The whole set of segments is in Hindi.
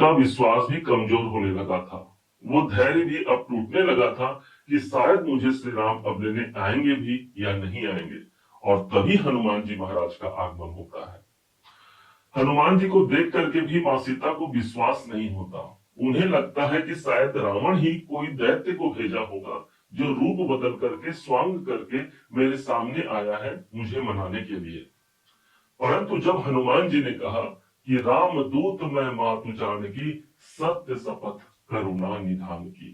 का विश्वास भी कमजोर होने लगा था। वो धैर्य भी अब टूटने लगा था कि शायद मुझे श्री राम अब लेने आएंगे भी या नहीं आएंगे। और तभी हनुमान जी महाराज का आगमन होता है। हनुमान जी को देख करके भी मां सीता को विश्वास नहीं होता। उन्हें लगता है कि शायद रावण ही कोई दैत्य को भेजा होगा, जो रूप बदल करके स्वांग करके मेरे सामने आया है मुझे मनाने के लिए। परंतु जब हनुमान जी ने कहा कि राम दूत मैं मातु जानकी, सत्य शपथ करुणा निधान की,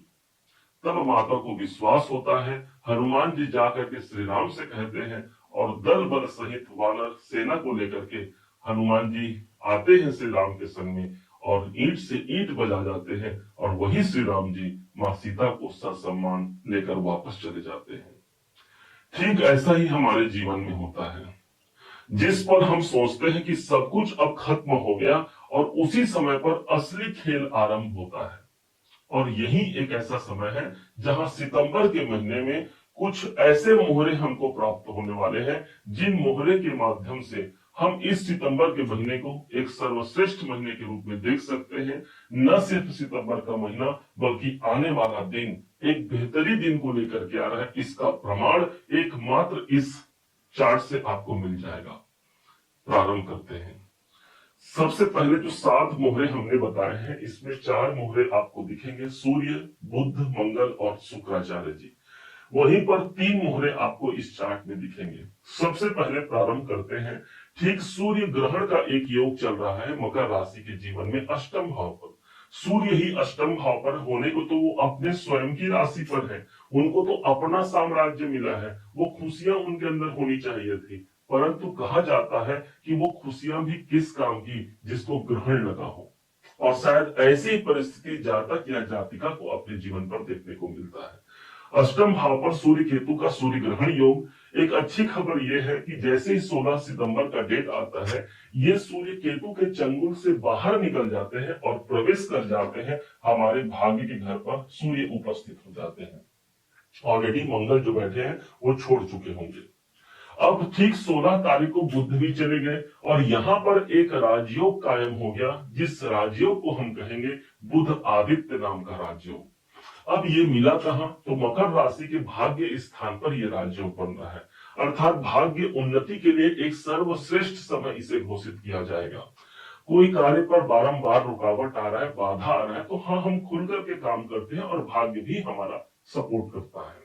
तब माता को विश्वास होता है। हनुमान जी जाकर के श्री राम से कहते हैं और दल बल सहित वानर सेना को लेकर के हनुमान जी आते हैं श्री राम के संग में, और ईंट से ईंट बजा जाते हैं, और वही श्री राम जी मां सीता को ससम्मान लेकर वापस चले जाते हैं। ठीक ऐसा ही हमारे जीवन में होता है। जिस पर हम सोचते हैं कि सब कुछ अब खत्म हो गया, और उसी समय पर असली खेल आरंभ होता है। और यही एक ऐसा समय है जहां सितंबर के महीने में कुछ ऐसे मोहरे हमको प्राप्त होने वाले हैं, जिन मोहरे के माध्यम से हम इस सितंबर के महीने को एक सर्वश्रेष्ठ महीने के रूप में देख सकते हैं। न सिर्फ सितंबर का महीना, बल्कि आने वाला दिन एक बेहतरीन दिन को लेकर के आ रहा है। इसका प्रमाण एकमात्र इस चार्ट से आपको मिल जाएगा। प्रारंभ करते हैं। सबसे पहले जो 7 मोहरे हमने बताए हैं, इसमें 4 मोहरे आपको दिखेंगे, सूर्य, बुध, मंगल और शुक्राचार्य जी। वहीं पर 3 मोहरे आपको इस चार्ट में दिखेंगे। सबसे पहले प्रारंभ करते हैं। ठीक सूर्य ग्रहण का एक योग चल रहा है मकर राशि के जीवन में अष्टम भाव पर। सूर्य ही अष्टम भाव पर होने को तो वो अपने स्वयं की राशि पर है, उनको तो अपना साम्राज्य मिला है, वो खुशियां उनके अंदर होनी चाहिए थी। परंतु कहा जाता है कि वो खुशियां भी किस काम की, जिसको ग्रहण लगा हो। और शायद ऐसी ही परिस्थिति जातक या जातिका को अपने जीवन पर देखने को मिलता है। अष्टम भाव पर सूर्य केतु का सूर्य ग्रहण योग। एक अच्छी खबर यह है कि जैसे ही 16 सितंबर का डेट आता है, ये सूर्य केतु के चंगुल से बाहर निकल जाते हैं और प्रवेश कर जाते हैं हमारे भाग्य के घर पर। सूर्य उपस्थित हो जाते हैं। ऑलरेडी मंगल जो बैठे हैं वो छोड़ चुके होंगे। अब ठीक 16 तारीख को बुध भी चले गए, और यहां पर एक राजयोग कायम हो गया, जिस राजयोग को हम कहेंगे बुध आदित्य नाम का राजयोग। अब ये मिला कहां, तो मकर राशि के भाग्य स्थान पर यह राजयोग बन रहा है। अर्थात भाग्य उन्नति के लिए एक सर्वश्रेष्ठ समय इसे घोषित किया जाएगा। कोई कार्य पर बारंबार रुकावट आ रहा है, बाधा आ रहा है, तो हाँ, हम खुल करके काम करते हैं और भाग्य भी हमारा सपोर्ट करता है।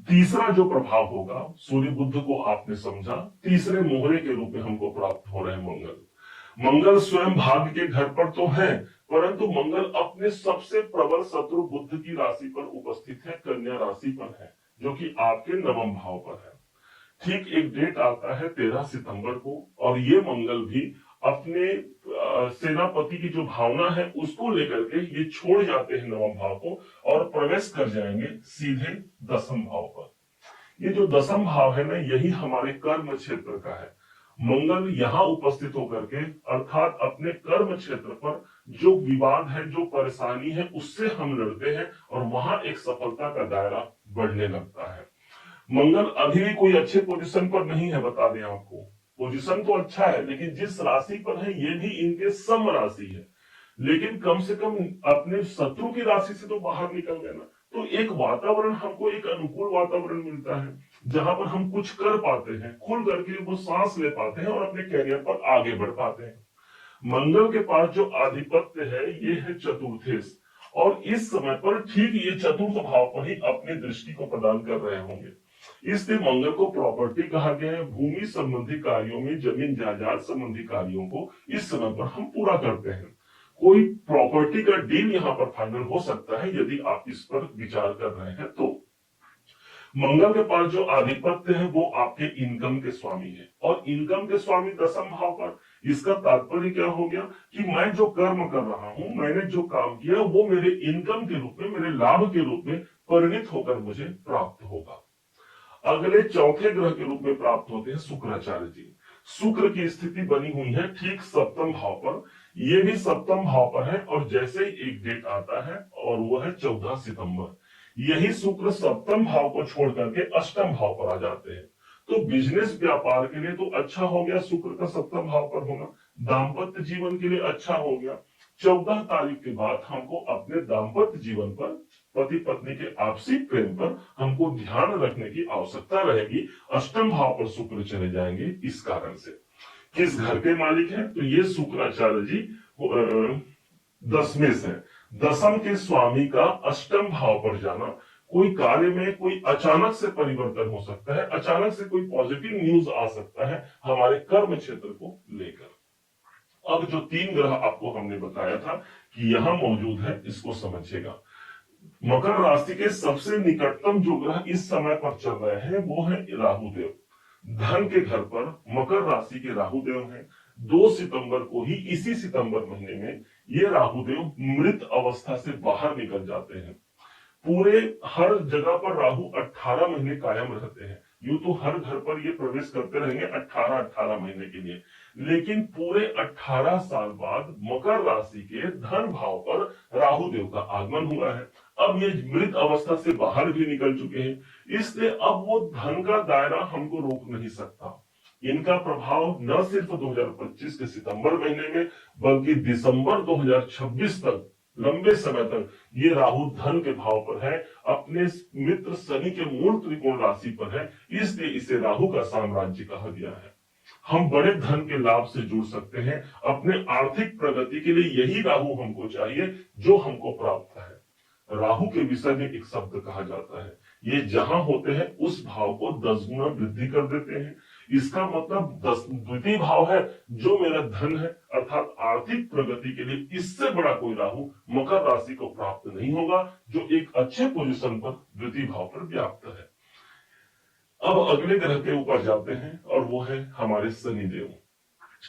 तीसरा जो प्रभाव होगा, सूर्य बुध को आपने समझा, तीसरे मोहरे के रूप में हमको प्राप्त हो रहे हैं मंगल। मंगल स्वयं भाग्य के घर पर तो है, परंतु मंगल अपने सबसे प्रबल शत्रु बुध की राशि पर उपस्थित है, कन्या राशि पर है, जो कि आपके नवम भाव पर है। ठीक एक डेट आता है 13 सितंबर को, और ये मंगल भी अपने सेनापति की जो भावना है उसको लेकर के ये छोड़ जाते हैं नवम भाव को, और प्रवेश कर जाएंगे सीधे दसम भाव पर। ये जो दसम भाव है ना, यही हमारे कर्म क्षेत्र का है। मंगल यहाँ उपस्थित होकर के, अर्थात अपने कर्म क्षेत्र पर जो विवाद है, जो परेशानी है, उससे हम लड़ते हैं, और वहां एक सफलता का दायरा बढ़ने लगता है। मंगल अभी भी कोई अच्छे पोजीशन पर नहीं है, बता दें आपको। पोजीशन तो अच्छा है, लेकिन जिस राशि पर है ये भी इनके सम राशि है, लेकिन कम से कम अपने शत्रु की राशि से तो बाहर निकल गए ना। तो एक वातावरण, हमको एक अनुकूल वातावरण मिलता है, जहां पर हम कुछ कर पाते हैं, खुल करके वो सांस ले पाते हैं और अपने कैरियर पर आगे बढ़ पाते हैं। मंगल के पास जो आधिपत्य है ये है चतुर्थेश, और इस समय पर ठीक ये चतुर्थ भाव पर ही अपनी दृष्टि को प्रदान कर रहे होंगे। इसलिए मंगल को प्रॉपर्टी कहा गया है। भूमि संबंधी कार्यों में, जमीन जायदाद संबंधी कार्यों को इस समय पर हम पूरा करते हैं। कोई प्रॉपर्टी का डील यहाँ पर फाइनल हो सकता है यदि आप इस पर विचार कर रहे हैं तो। मंगल के पास जो आधिपत्य है वो आपके इनकम के स्वामी है, और इनकम के स्वामी दसम भाव पर। इसका तात्पर्य क्या हो गया कि मैं जो कर्म कर रहा हूं, मैंने जो काम किया, वो मेरे इनकम के रूप में, मेरे लाभ के रूप में परिणित होकर मुझे प्राप्त होगा। अगले चौथे ग्रह के रूप में प्राप्त होते हैं शुक्राचार्य जी। शुक्र की स्थिति बनी हुई है ठीक सप्तम भाव पर। ये भी सप्तम भाव पर है, और जैसे ही एक डेट आता है, और वो है 14 सितंबर, यही शुक्र सप्तम भाव को छोड़ करके अष्टम भाव पर आ जाते हैं। तो बिजनेस व्यापार के लिए तो अच्छा हो गया शुक्र का सप्तम भाव पर होना, दाम्पत्य जीवन के लिए अच्छा हो गया, 14 तारीख के बाद हमको अपने दाम्पत्य जीवन पर, पति पत्नी के आपसी प्रेम पर हमको ध्यान रखने की आवश्यकता रहेगी। अष्टम भाव पर शुक्र चले जाएंगे। इस कारण से किस घर के मालिक हैं, तो ये शुक्राचार्य जी 10वें से, दशम के स्वामी का अष्टम भाव पर जाना, कोई कार्य में कोई अचानक से परिवर्तन हो सकता है, अचानक से कोई पॉजिटिव न्यूज आ सकता है हमारे कर्म क्षेत्र को लेकर। अब जो 3 ग्रह आपको हमने बताया था कि यहां मौजूद है, इसको समझिएगा। मकर राशि के सबसे निकटतम जो ग्रह इस समय पर चल रहे हैं वो है राहुदेव। धन के घर पर मकर राशि के राहुदेव हैं। 2 सितंबर को ही, इसी सितंबर महीने में ये राहुदेव मृत अवस्था से बाहर निकल जाते हैं। पूरे हर जगह पर राहु 18 महीने कायम रहते हैं। यूं तो हर घर पर ये प्रवेश करते रहेंगे 18 महीने के लिए, लेकिन पूरे 18 साल बाद मकर राशि के धन भाव पर राहुदेव का आगमन हुआ है। अब ये मृत अवस्था से बाहर भी निकल चुके हैं, इसलिए अब वो धन का दायरा हमको रोक नहीं सकता। इनका प्रभाव न सिर्फ 2025 के सितंबर महीने में, बल्कि दिसंबर 2026 तक, लंबे समय तक ये राहु धन के भाव पर है, अपने मित्र शनि के मूल त्रिकोण राशि पर है, इसलिए इसे राहु का साम्राज्य कहा गया है। हम बड़े धन के लाभ से जुड़ सकते हैं। अपने आर्थिक प्रगति के लिए यही राहु हमको चाहिए जो हमको प्राप्त है। राहु के विषय में एक शब्द कहा जाता है, ये जहां होते हैं उस भाव को 10 गुना वृद्धि कर देते हैं। इसका मतलब 10 द्वितीय भाव है जो मेरा धन है, अर्थात आर्थिक प्रगति के लिए इससे बड़ा कोई राहु मकर राशि को प्राप्त नहीं होगा, जो एक अच्छे पोजीशन पर द्वितीय भाव पर व्याप्त है। अब अगले ग्रह के ऊपर जाते हैं और वो है हमारे शनिदेव।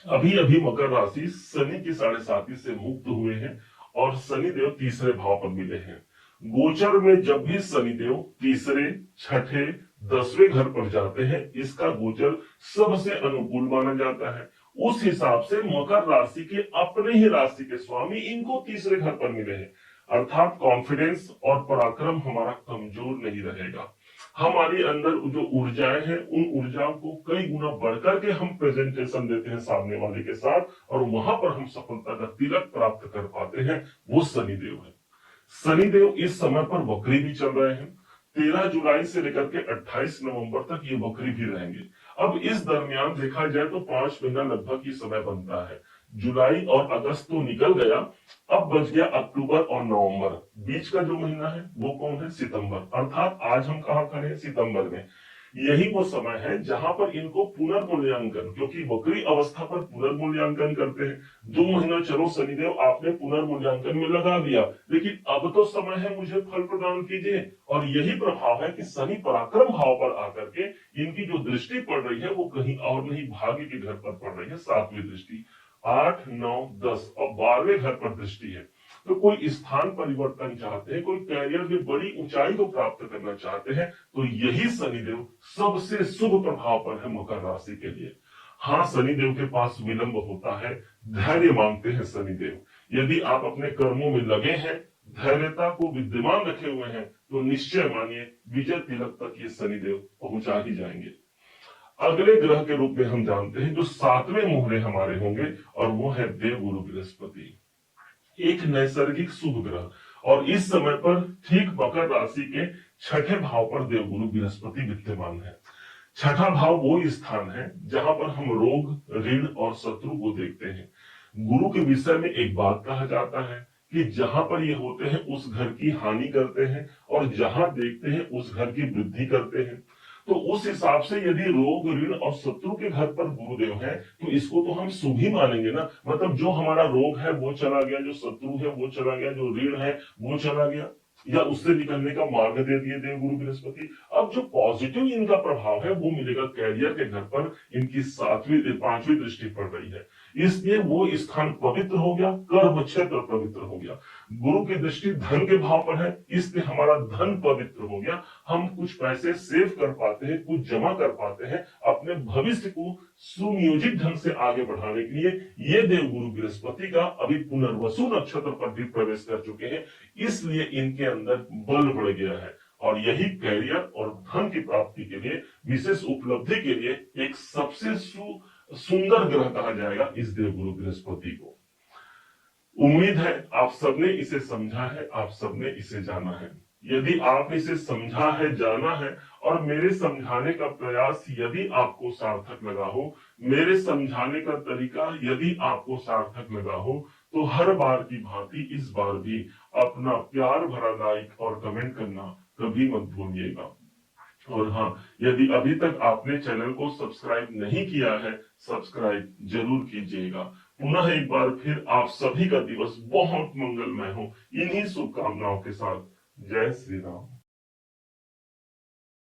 अभी अभी मकर राशि शनि की 7.5 से मुक्त हुए हैं और शनिदेव तीसरे भाव पर मिले हैं। गोचर में जब भी शनिदेव तीसरे, छठे, 10वें घर पर जाते हैं, इसका गोचर सबसे अनुकूल माना जाता है। उस हिसाब से मकर राशि के अपने ही राशि के स्वामी इनको तीसरे घर पर मिले हैं, अर्थात कॉन्फिडेंस और पराक्रम हमारा कमजोर नहीं रहेगा। हमारे अंदर जो ऊर्जाएं हैं, उन ऊर्जाओं को कई गुना बढ़कर के हम प्रेजेंटेशन देते हैं सामने वाले के साथ, और वहां पर हम सफलता का तिलक प्राप्त कर पाते हैं। वो शनिदेव है। शनिदेव इस समय पर वक्री भी चल रहे हैं। 13 जुलाई से लेकर के 28 नवंबर तक ये वक्री भी रहेंगे। अब इस दरमियान देखा जाए तो 5 महीना लगभग ही समय बनता है। जुलाई और अगस्त तो निकल गया, अब बच गया अक्टूबर और नवंबर। बीच का जो महीना है वो कौन है? सितंबर। अर्थात आज हम कहां खड़े हैं? सितंबर में। यही वो समय है जहां पर इनको पुनर्मूल्यांकन, क्योंकि वक्री अवस्था पर पुनर्मूल्यांकन करते हैं। 2 महीना चलो शनिदेव आपने पुनर्मूल्यांकन में लगा दिया, लेकिन अब तो समय है मुझे फल प्रदान कीजिए। और यही प्रभाव है कि शनि पराक्रम भाव पर आकर के इनकी जो दृष्टि पड़ रही है वो कहीं और नहीं, भाग्य के घर पर पड़ रही है। 7वीं दृष्टि, 8, 9, 10 और 12वें घर पर दृष्टि है। तो कोई स्थान परिवर्तन चाहते हैं, कोई कैरियर में बड़ी ऊंचाई को प्राप्त करना चाहते हैं, तो यही शनिदेव सबसे शुभ प्रभाव पर है मकर राशि के लिए। हाँ, शनिदेव के पास विलंब होता है, धैर्य मांगते हैं शनिदेव। यदि आप अपने कर्मों में लगे हैं, धैर्यता को विद्यमान रखे हुए हैं, तो निश्चय मानिए विजय तिलक तक ये शनिदेव पहुंचा ही जाएंगे। अगले ग्रह के रूप में हम जानते हैं जो 7वें मोहरे हमारे होंगे, और वो है देवगुरु बृहस्पति, एक नैसर्गिक शुभ ग्रह। और इस समय पर ठीक मकर राशि के 6ठे भाव पर देवगुरु बृहस्पति विद्यमान है। 6ठा भाव वो स्थान है जहां पर हम रोग, ऋण और शत्रु को देखते हैं। गुरु के विषय में एक बात कहा जाता है कि जहां पर ये होते हैं उस घर की हानि करते हैं, और जहां देखते हैं उस घर की वृद्धि करते हैं। तो उस हिसाब से यदि रोग, ऋण और शत्रु के घर पर गुरुदेव है, तो इसको तो हम शुभ ही मानेंगे ना। मतलब जो हमारा रोग है वो चला गया, जो शत्रु है वो चला गया, जो ऋण है वो चला गया, या उससे निकलने का मार्ग दे दिए देव गुरु बृहस्पति। अब जो पॉजिटिव इनका प्रभाव है वो मिलेगा कैरियर के घर पर। इनकी 5वीं दृष्टि पड़ रही है, इसलिए वो स्थान पवित्र हो गया, कर्म क्षेत्र पवित्र हो गया। गुरु की दृष्टि धन के भाव पर है, इसलिए हमारा धन पवित्र हो गया। हम कुछ पैसे सेव कर पाते हैं, कुछ जमा कर पाते हैं अपने भविष्य को सुनियोजित ढंग से आगे बढ़ाने के लिए। ये देव गुरु बृहस्पति का अभी पुनर्वसु नक्षत्र पर भी प्रवेश कर चुके हैं, इसलिए इनके अंदर बल बढ़ गया है। और यही कैरियर और धन की प्राप्ति के लिए, विशेष उपलब्धि के लिए एक सबसे सुंदर ग्रह कहा जाएगा इस देवगुरु बृहस्पति को। उम्मीद है आप सबने इसे समझा है, आप सबने इसे जाना है। यदि आपने इसे समझा है, जाना है और मेरे समझाने का प्रयास यदि आपको सार्थक लगा हो, मेरे समझाने का तरीका यदि आपको सार्थक लगा हो, तो हर बार की भांति इस बार भी अपना प्यार भरा लाइक और कमेंट करना कभी मत भूलिएगा। और हाँ, यदि अभी तक आपने चैनल को सब्सक्राइब नहीं किया है, सब्सक्राइब जरूर कीजिएगा। पुनः एक बार फिर आप सभी का दिवस बहुत मंगलमय हो, इन्हीं शुभकामनाओं के साथ। जय श्री राम।